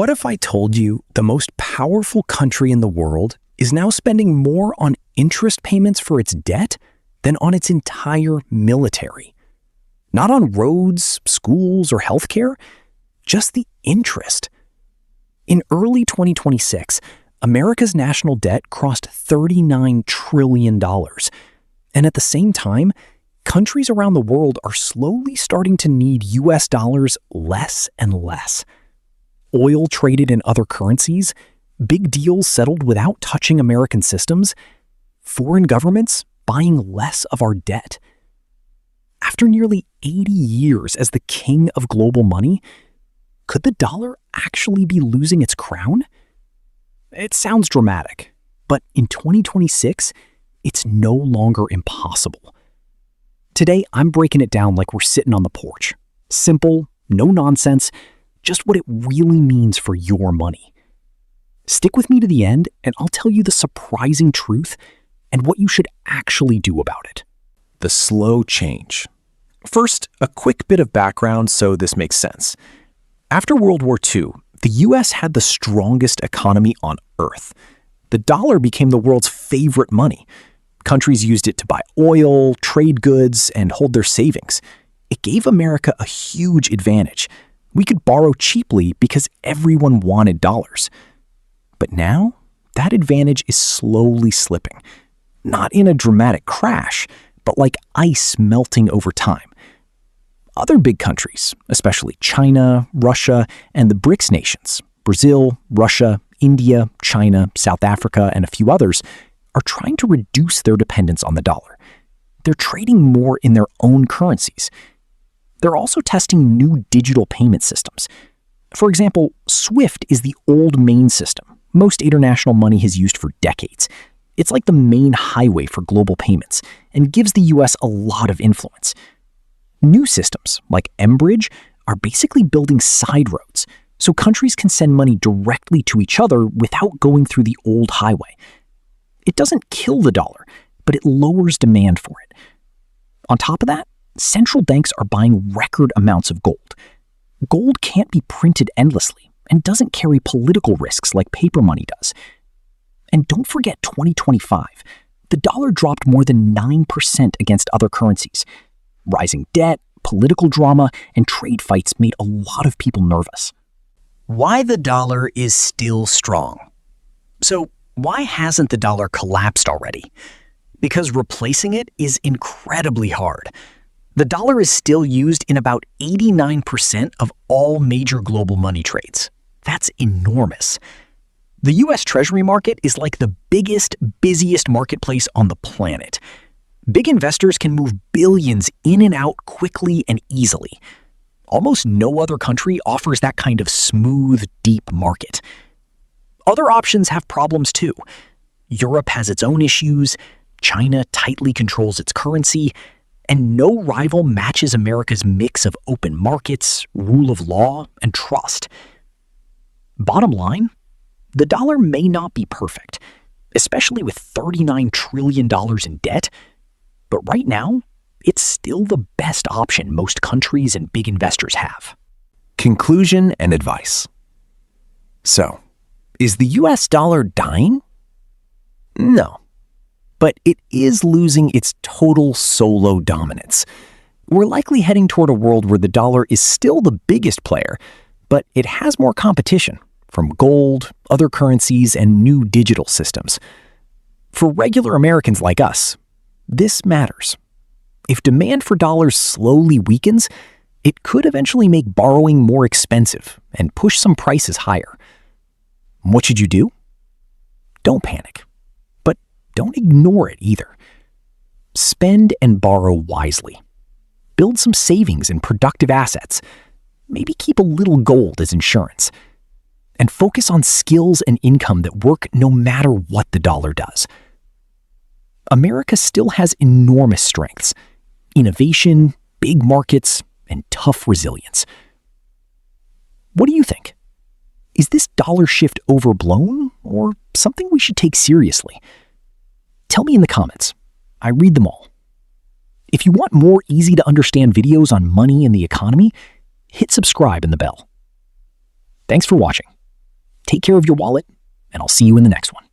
What if I told you the most powerful country in the world is now spending more on interest payments for its debt than on its entire military? Not on roads, schools, or healthcare, just the interest. In early 2026, America's national debt crossed $39 trillion. And at the same time, countries around the world are slowly starting to need US dollars less and less. Oil traded in other currencies, big deals settled without touching American systems, foreign governments buying less of our debt. After nearly 80 years as the king of global money, could the dollar actually be losing its crown? It sounds dramatic, but in 2026, it's no longer impossible. Today, I'm breaking it down like we're sitting on the porch. Simple, no nonsense, just what it really means for your money. Stick with me to the end, and I'll tell you the surprising truth and what you should actually do about it. The slow change. First, a quick bit of background so this makes sense. After World War II, the US had the strongest economy on Earth. The dollar became the world's favorite money. Countries used it to buy oil, trade goods, and hold their savings. It gave America a huge advantage. We could borrow cheaply because everyone wanted dollars. But now, that advantage is slowly slipping. Not in a dramatic crash, but like ice melting over time. Other big countries, especially China, Russia, and the BRIcs nations, Brazil, Russia, India, China, South Africa, and a few others, are trying to reduce their dependence on the dollar. They're trading more in their own currencies. They're also testing new digital payment systems. For example, SWIFT is the old main system most international money has used for decades. It's like the main highway for global payments and gives the US a lot of influence. New systems, like mBridge, are basically building side roads, so countries can send money directly to each other without going through the old highway. It doesn't kill the dollar, but it lowers demand for it. On top of that, central banks are buying record amounts of gold. Gold can't be printed endlessly and doesn't carry political risks like paper money does. And don't forget 2025. The dollar dropped more than 9% against other currencies. Rising debt, political drama, and trade fights made a lot of people nervous. Why the dollar is still strong. So, why hasn't the dollar collapsed already? Because replacing it is incredibly hard. The dollar is still used in about 89% of all major global money trades. That's enormous. The US Treasury market is like the biggest, busiest marketplace on the planet. Big investors can move billions in and out quickly and easily. Almost no other country offers that kind of smooth, deep market. Other options have problems too. Europe has its own issues, China tightly controls its currency, and no rival matches America's mix of open markets, rule of law, and trust. Bottom line, the dollar may not be perfect, especially with $39 trillion in debt, but right now, it's still the best option most countries and big investors have. Conclusion and advice. So, is the US dollar dying? No. But it is losing its total solo dominance. We're likely heading toward a world where the dollar is still the biggest player, but it has more competition from gold, other currencies, and new digital systems. For regular Americans like us, this matters. If demand for dollars slowly weakens, it could eventually make borrowing more expensive and push some prices higher. What should you do? Don't panic, but don't ignore it either. Spend and borrow wisely. Build some savings and productive assets. Maybe keep a little gold as insurance. And focus on skills and income that work no matter what the dollar does. America still has enormous strengths: innovation, big markets, and tough resilience. What do you think? Is this dollar shift overblown or something we should take seriously? Tell me in the comments. I read them all. If you want more easy-to-understand videos on money and the economy, hit subscribe and the bell. Thanks for watching. Take care of your wallet, and I'll see you in the next one.